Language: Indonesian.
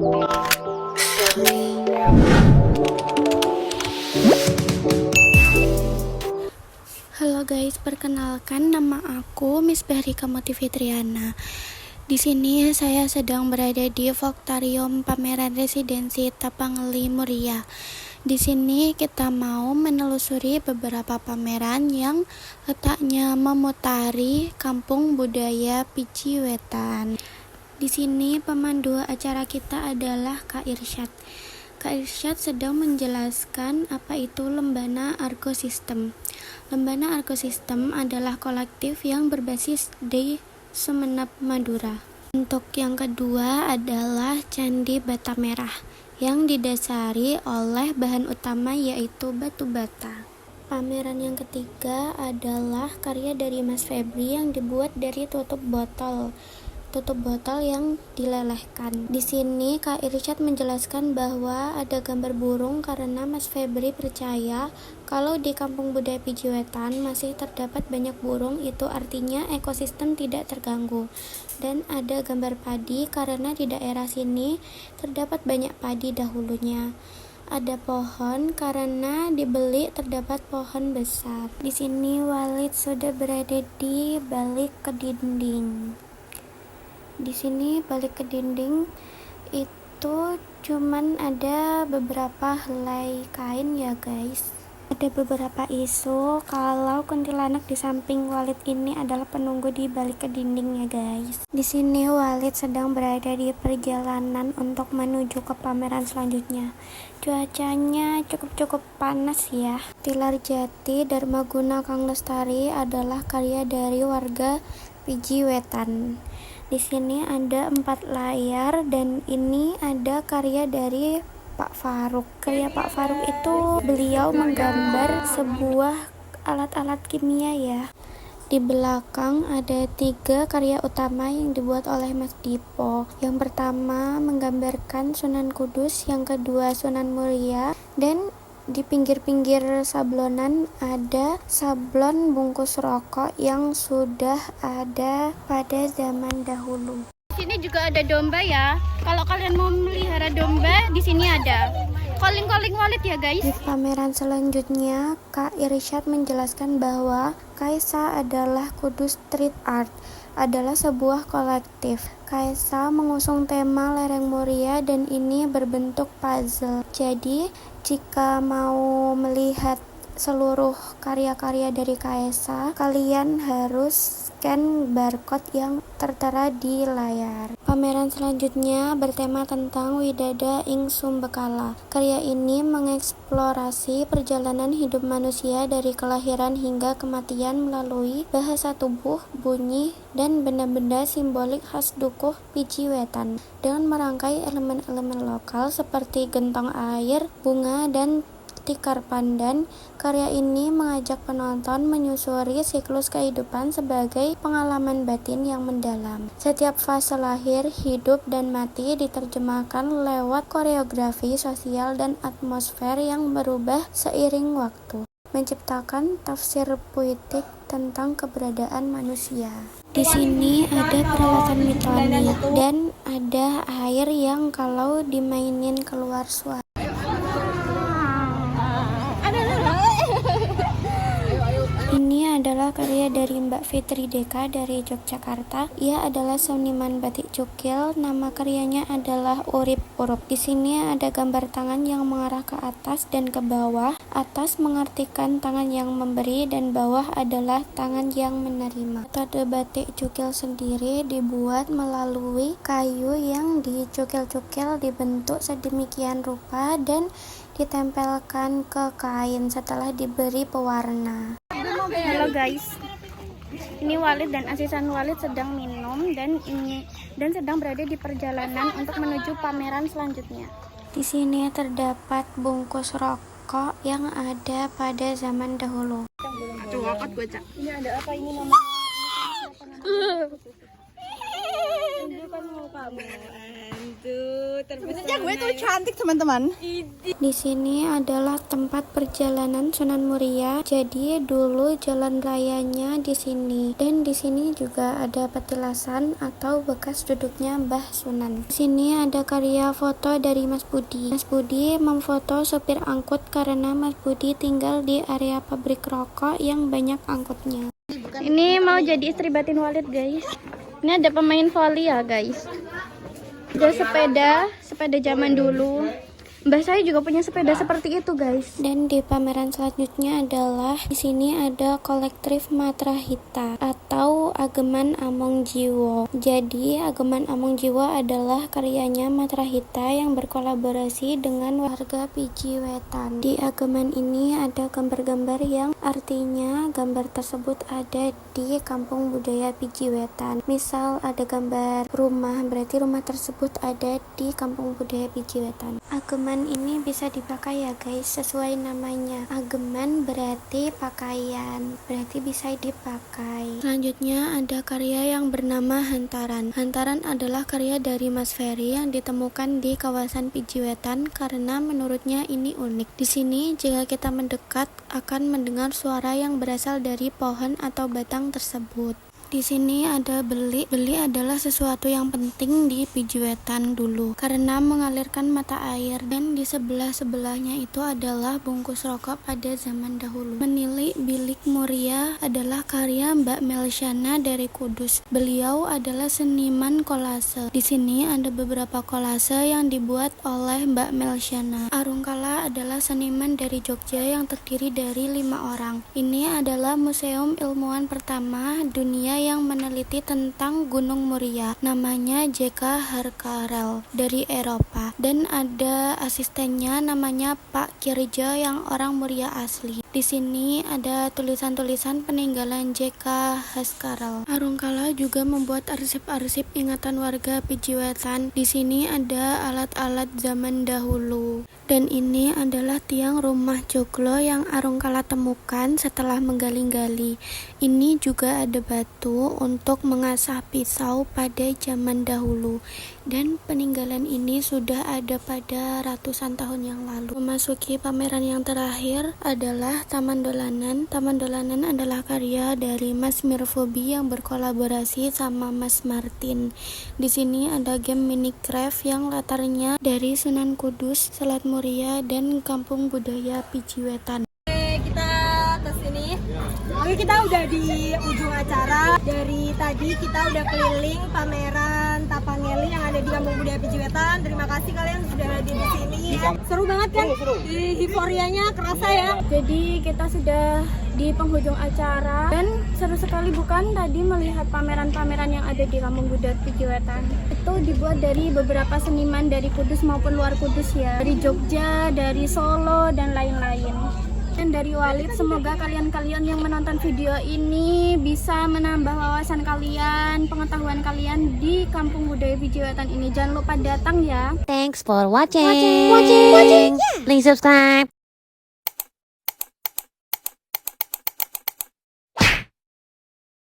Halo guys, perkenalkan nama aku Miss Behrika Motivitriana. Di sini saya sedang berada di Voktarium Pameran Residensi Tapanuli Muria. Di sini kita mau menelusuri beberapa pameran yang letaknya memutari Kampung Budaya Piji Wetan. Di sini pemandu acara kita adalah Kak Irsyad. Kak Irsyad sedang menjelaskan apa itu Lembana Argosistem. Lembana Argosistem adalah kolektif yang berbasis di Sumeneb, Madura. Untuk yang kedua adalah Candi Bata Merah yang didasari oleh bahan utama yaitu batu bata. Pameran yang ketiga adalah karya dari Mas Febri yang dibuat dari tutup botol yang dilelehkan. Di sini Kak Irsyad menjelaskan bahwa ada gambar burung karena Mas Febri percaya kalau di Kampung Budaya Piji Wetan masih terdapat banyak burung, itu artinya ekosistem tidak terganggu. Dan ada gambar padi karena di daerah sini terdapat banyak padi dahulunya. Ada pohon karena dibeli terdapat pohon besar. Di sini Walid sudah berada di balik ke dinding. Di sini balik ke dinding itu cuman ada beberapa helai kain ya guys. Ada beberapa isu kalau kuntilanak di samping Walid ini adalah penunggu di balik ke dinding ya guys. Di sini Walid sedang berada di perjalanan untuk menuju ke pameran selanjutnya. Cuacanya cukup panas ya. Tilar Jati Dharmaguna Kang Lestari adalah karya dari warga Piji Wetan. Di sini ada 4 layar dan ini ada karya dari Pak Faruk. Karya Pak Faruk itu beliau menggambar sebuah alat-alat kimia ya. Di belakang ada 3 karya utama yang dibuat oleh Mas Dipo. Yang pertama menggambarkan Sunan Kudus, yang kedua Sunan Muria, dan di pinggir-pinggir sablonan ada sablon bungkus rokok yang sudah ada pada zaman dahulu. Di sini juga ada domba ya. Kalau kalian mau melihara domba, di sini ada. Calling Walid ya guys. Di pameran selanjutnya, Kak Irsyad menjelaskan bahwa Kaisa adalah Kudus Street Art adalah sebuah kolektif. Kaisa mengusung tema lereng Muria dan ini berbentuk puzzle. Jadi, jika mau melihat seluruh karya-karya dari Kaisa, kalian harus scan barcode yang tertera di layar. Pameran selanjutnya bertema tentang Widada ing Sumbekala. Karya ini mengeksplorasi perjalanan hidup manusia dari kelahiran hingga kematian melalui bahasa tubuh, bunyi, dan benda-benda simbolik khas Dukuh Piji Wetan dengan merangkai elemen-elemen lokal seperti gentong air, bunga, dan tikar pandan. Karya ini mengajak penonton menyusuri siklus kehidupan sebagai pengalaman batin yang mendalam. Setiap fase lahir, hidup, dan mati diterjemahkan lewat koreografi sosial dan atmosfer yang berubah seiring waktu, menciptakan tafsir puitik tentang keberadaan manusia. Di sini ada peralatan mitoni dan ada air yang kalau dimainin keluar suara. Ini adalah karya dari Mbak Fitri Deka dari Yogyakarta. Ia adalah seniman batik cukil. Nama karyanya adalah Urip Urup. Di sini ada gambar tangan yang mengarah ke atas dan ke bawah. Atas mengartikan tangan yang memberi dan bawah adalah tangan yang menerima. Metode batik cukil sendiri dibuat melalui kayu yang dicukil-cukil dibentuk sedemikian rupa dan ditempelkan ke kain setelah diberi pewarna. Halo guys, ini Walid dan asisan Walid sedang minum dan sedang berada di perjalanan untuk menuju pameran selanjutnya. Di sini terdapat bungkus rokok yang ada pada zaman dahulu. Aduh, apa gue cak? Ini ada apa ini namanya? Tunjukkan mau kamu. Sebenarnya gue tuh cantik teman-teman. Di sini adalah tempat perjalanan Sunan Muria. Jadi dulu jalan rayanya di sini. Dan di sini juga ada petilasan atau bekas duduknya Mbah Sunan. Di sini ada karya foto dari Mas Budi. Mas Budi memfoto sopir angkut karena Mas Budi tinggal di area pabrik rokok yang banyak angkutnya. Ini mau jadi istri batin Walid, guys. Ini ada pemain voli ya, guys. Ada sepeda zaman dulu. Mbah saya juga punya sepeda seperti itu, guys. Dan di pameran selanjutnya adalah di sini ada kolektif Matrahita atau Ageman Among Jiwo. Jadi Ageman Among Jiwo adalah karyanya Matrahita yang berkolaborasi dengan warga Piji Wetan. Di Ageman ini ada gambar-gambar yang artinya gambar tersebut ada di kampung budaya Piji Wetan. Misal ada gambar rumah, berarti rumah tersebut ada di kampung budaya Piji Wetan. Ageman ini bisa dipakai ya, guys, sesuai namanya. Ageman berarti pakaian, berarti bisa dipakai. Selanjutnya ada karya yang bernama Hantaran. Hantaran adalah karya dari Mas Ferry yang ditemukan di kawasan Piji Wetan karena menurutnya ini unik. Di sini jika kita mendekat akan mendengar suara yang berasal dari pohon atau batang tersebut. Di sini ada beli. Beli adalah sesuatu yang penting di Piji Wetan dulu karena mengalirkan mata air, dan di sebelah-sebelahnya itu adalah bungkus rokok pada zaman dahulu. Menilik Bilik Muria adalah karya Mbak Melsyana dari Kudus. Beliau adalah seniman kolase. Di sini ada beberapa kolase yang dibuat oleh Mbak Melsyana. Arungkala adalah seniman dari Jogja yang terdiri dari 5 orang. Ini adalah museum ilmuwan pertama dunia yang meneliti tentang Gunung Muria, namanya J.K. Harkarel dari Eropa, dan ada asistennya namanya Pak Kirjo yang orang Muria asli. Di sini ada tulisan-tulisan peninggalan J.K. Harkarel. Arungkala juga membuat arsip-arsip ingatan warga Piji Wetan. Di sini ada alat-alat zaman dahulu. Dan ini adalah tiang rumah joglo yang Arungkala temukan setelah menggali-gali. Ini juga ada batu untuk mengasah pisau pada zaman dahulu. Dan peninggalan ini sudah ada pada ratusan tahun yang lalu. Memasuki pameran yang terakhir adalah Taman Dolanan. Taman Dolanan adalah karya dari Mas Mirfobi yang berkolaborasi sama Mas Martin. Di sini ada game Minecraft yang latarnya dari Sunan Kudus, Selat Muria, dan kampung budaya Piji Wetan. Kita kesini. Oke, kita udah di ujung acara. Dari tadi kita udah keliling pameran Tapangeli yang ada di Kampung Budaya Piji Wetan. Terima kasih kalian sudah hadir di sini. Seru banget kan? Euforianya kerasa ya. Jadi kita sudah di penghujung acara dan seru sekali bukan tadi melihat pameran-pameran yang ada di Kampung Budaya Piji Wetan. Itu dibuat dari beberapa seniman dari Kudus maupun luar Kudus ya. Dari Jogja, dari Solo, dan lain-lain. Dan dari Walid, semoga kalian-kalian yang menonton video ini bisa menambah wawasan kalian, pengetahuan kalian di Kampung Budaya Piji Wetan ini. Jangan lupa datang ya. Thanks for watching. Please subscribe.